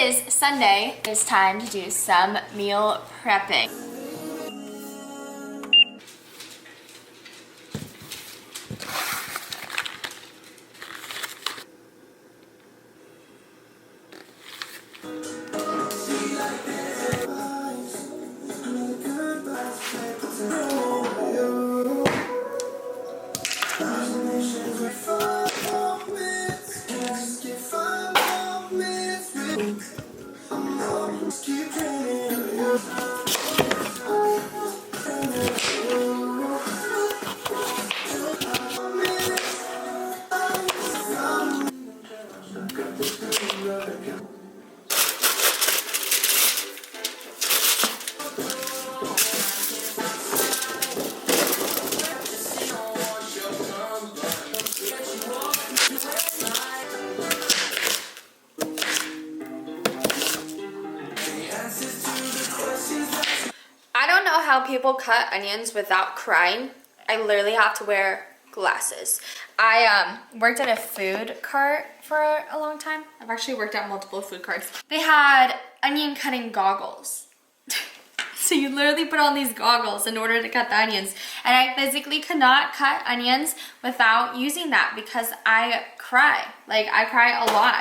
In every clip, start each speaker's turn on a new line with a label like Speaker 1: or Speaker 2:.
Speaker 1: is Sunday. It's time to do some meal prepping. I don't know how people cut onions without crying. I literally have to wear glasses. I worked at a food cart for a long time. I've actually worked at multiple food carts. They had onion cutting goggles. So you literally put on these goggles in order to cut the onions. And I physically could not cut onions without using that because I cry. Like, I cry a lot.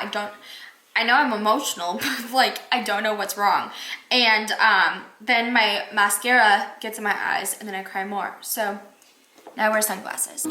Speaker 1: I know I'm emotional, but like, I don't know what's wrong. And then my mascara gets in my eyes and then I cry more. So now I wear sunglasses.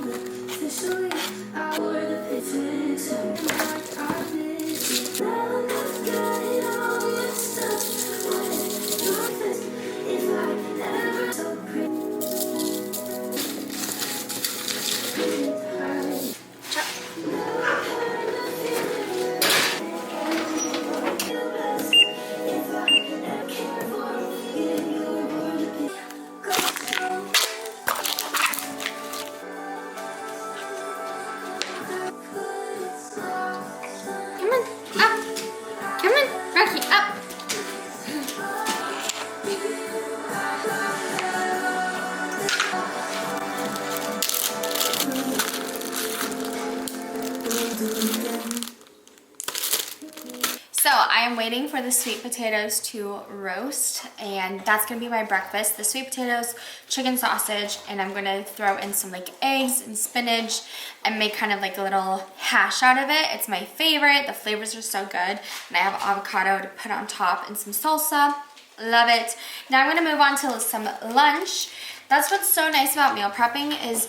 Speaker 1: So I am waiting for the sweet potatoes to roast, and that's gonna be my breakfast. The sweet potatoes, chicken sausage, and I'm gonna throw in some like eggs and spinach and make kind of like a little hash out of it. It's my favorite. The flavors are so good. And I have avocado to put on top and some salsa. Love it. Now I'm gonna move on to some lunch. That's what's so nice about meal prepping is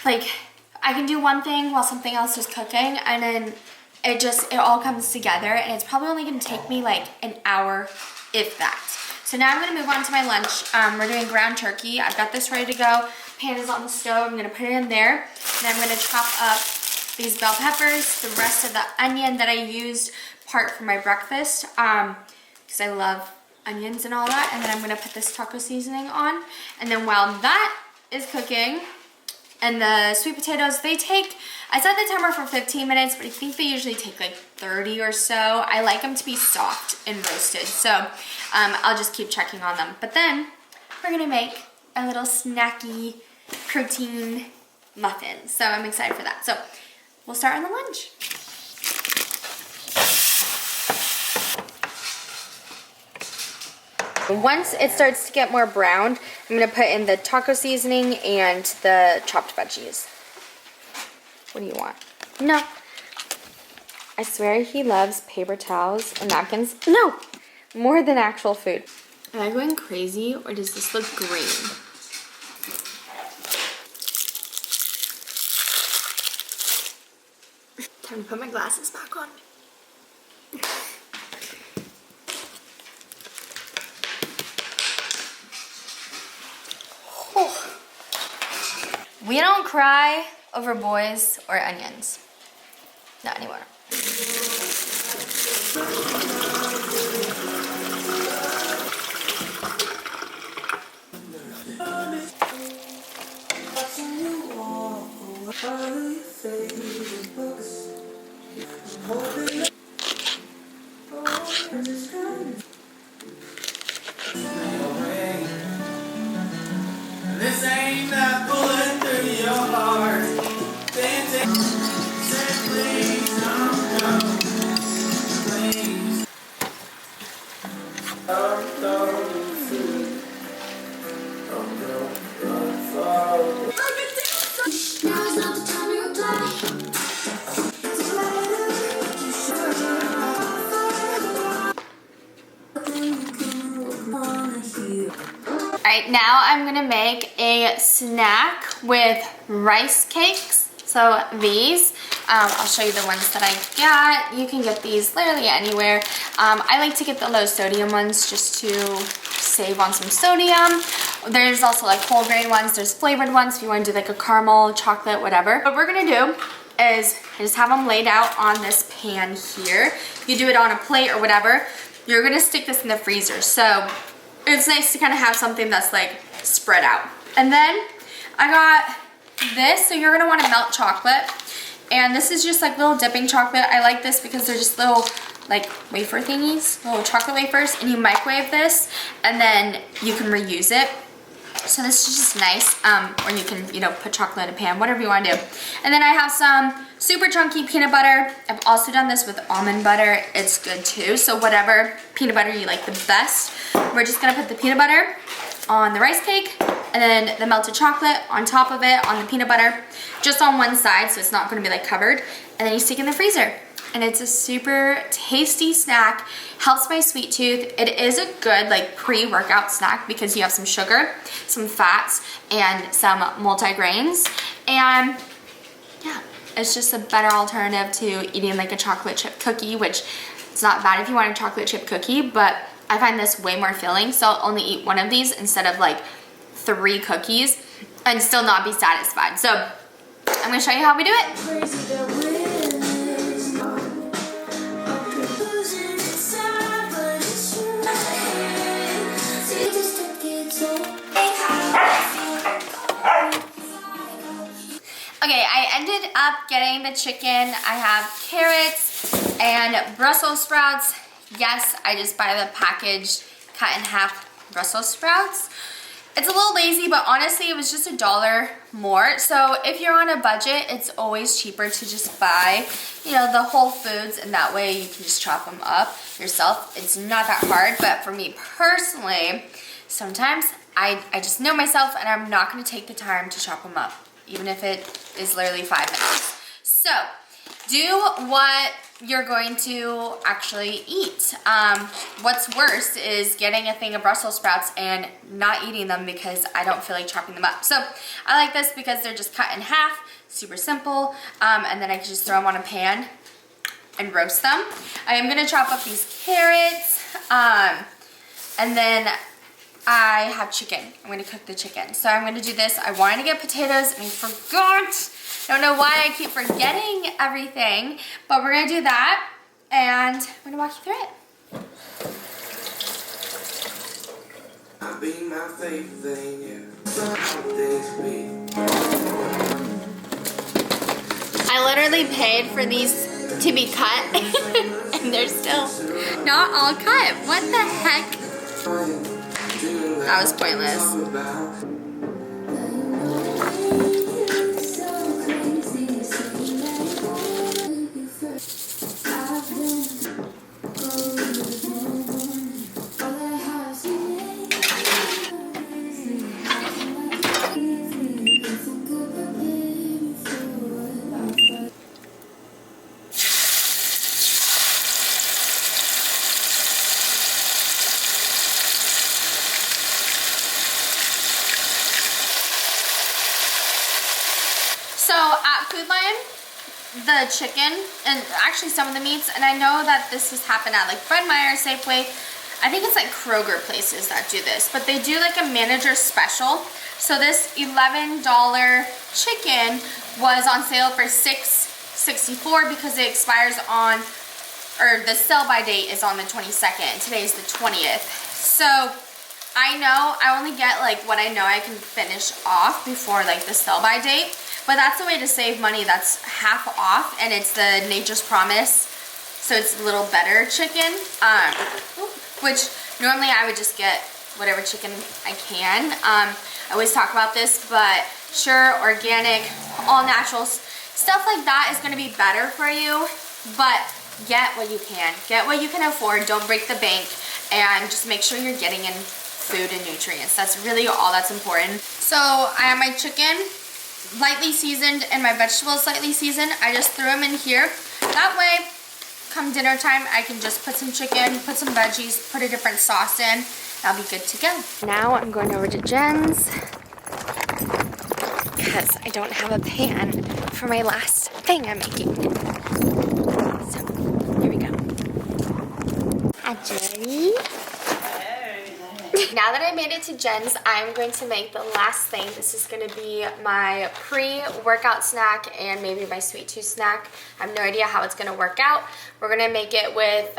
Speaker 1: like I can do one thing while something else is cooking, and then it all comes together, and it's probably only gonna take me like an hour, if that. So now I'm gonna move on to my lunch. We're doing ground turkey. I've got this ready to go. Pan is on the stove. I'm gonna put it in there. And I'm gonna chop up these bell peppers, the rest of the onion that I used part for my breakfast, because I love onions and all that. And then I'm gonna put this taco seasoning on. And then while that is cooking, and the sweet potatoes, I set the timer for 15 minutes, but I think they usually take like 30 or so. I like them to be soft and roasted, so I'll just keep checking on them. But then we're gonna make a little snacky protein muffin. So I'm excited for that. So we'll start on the lunch. Once it starts to get more browned, I'm gonna put in the taco seasoning and the chopped veggies. What do you want? No. I swear he loves paper towels and napkins. No! More than actual food. Am I going crazy or does this look green? Time to put my glasses back on. We don't cry over boys or onions. Not anymore.
Speaker 2: This ain't that bullet through your heart. Say please don't go. Please.
Speaker 1: Alright, now I'm gonna make a snack with rice cakes. So these, I'll show you the ones that I got. You can get these literally anywhere. I like to get the low sodium ones just to save on some sodium. There's also like whole grain ones, there's flavored ones if you want to do like a caramel, chocolate, whatever. What we're gonna do is just have them laid out on this pan here. You do it on a plate or whatever. You're gonna stick this in the freezer. So it's nice to kind of have something that's like spread out. And then I got this, so you're gonna wanna melt chocolate. And this is just like little dipping chocolate. I like this because they're just little like wafer thingies, little chocolate wafers, and you microwave this and then you can reuse it. So this is just nice, or you can, you know, put chocolate in a pan, whatever you want to do. And then I have some super chunky peanut butter. I've also done this with almond butter. It's good too. So whatever peanut butter you like the best. We're just gonna put the peanut butter on the rice cake and then the melted chocolate on top of it on the peanut butter, just on one side so it's not gonna be like covered. And then you stick it in the freezer. And it's a super tasty snack, helps my sweet tooth. It is a good like pre-workout snack because you have some sugar, some fats, and some multigrains. And yeah, it's just a better alternative to eating like a chocolate chip cookie, which it's not bad if you want a chocolate chip cookie, but I find this way more filling. So I'll only eat one of these instead of like 3 cookies and still not be satisfied. So I'm gonna show you how we do it. Okay, I ended up getting the chicken. I have carrots and Brussels sprouts. Yes, I just buy the packaged cut in half Brussels sprouts. It's a little lazy, but honestly, it was just $1 more. So if you're on a budget, it's always cheaper to just buy, you know, the whole foods, and that way you can just chop them up yourself. It's not that hard, but for me personally, sometimes I just know myself and I'm not gonna take the time to chop them up, even if it is literally 5 minutes. So do what you're going to actually eat. What's worse is getting a thing of Brussels sprouts and not eating them because I don't feel like chopping them up. So I like this because they're just cut in half, super simple, and then I can just throw them on a pan and roast them. I am gonna chop up these carrots, and then I have chicken. I'm gonna cook the chicken. So I'm gonna do this. I wanted to get potatoes and I forgot. I don't know why I keep forgetting everything, but we're gonna do that and I'm gonna walk you through it.
Speaker 2: I'll be my favorite thing, yeah.
Speaker 1: I literally paid for these to be cut and they're still not all cut. What the heck? That was pointless. So at Food Lion, the chicken and actually some of the meats, and I know that this has happened at like Fred Meyer, Safeway, I think it's like Kroger places that do this, but they do like a manager special. So this $11 chicken was on sale for $6.64 because it expires on, or the sell by date is on the 22nd. Today's the 20th. So I know I only get like what I know I can finish off before like the sell by date. But that's a way to save money. That's half off, and it's the Nature's Promise, so it's a little better chicken, which normally I would just get whatever chicken I can. I always talk about this, but sure, organic, all natural, stuff like that is gonna be better for you, but get what you can. Get what you can afford, don't break the bank, and just make sure you're getting in food and nutrients. That's really all that's important. So I have my chicken lightly seasoned and my vegetables lightly seasoned. I just threw them in here. That way, come dinner time, I can just put some chicken, put some veggies, put a different sauce in. That'll be good to go. Now I'm going over to Jen's because I don't have a pan for my last thing I'm making. So, here we go. Hi, Jenny. Now that I made it to Jen's, I'm going to make the last thing. This is going to be my pre-workout snack and maybe my sweet tooth snack. I have no idea how it's going to work out. We're going to make it with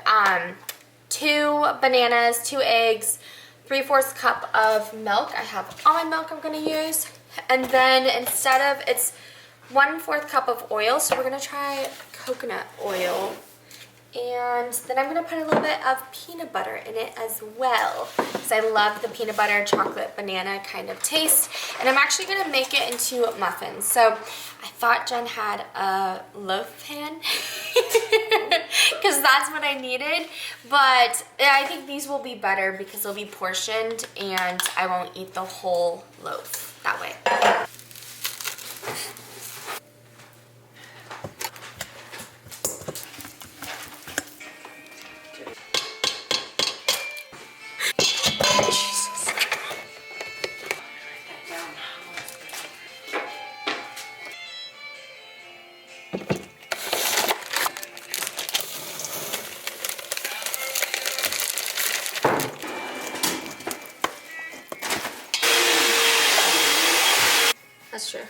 Speaker 1: 2 bananas, 2 eggs, 3/4 cup of milk. I have almond milk I'm going to use. And then instead of, it's 1/4 cup of oil. So we're going to try coconut oil. And then I'm going to put a little bit of peanut butter in it as well, because I love the peanut butter, chocolate, banana kind of taste. And I'm actually going to make it into muffins. So I thought Jen had a loaf pan, because that's what I needed. But I think these will be better because they'll be portioned and I won't eat the whole loaf that way. That's true.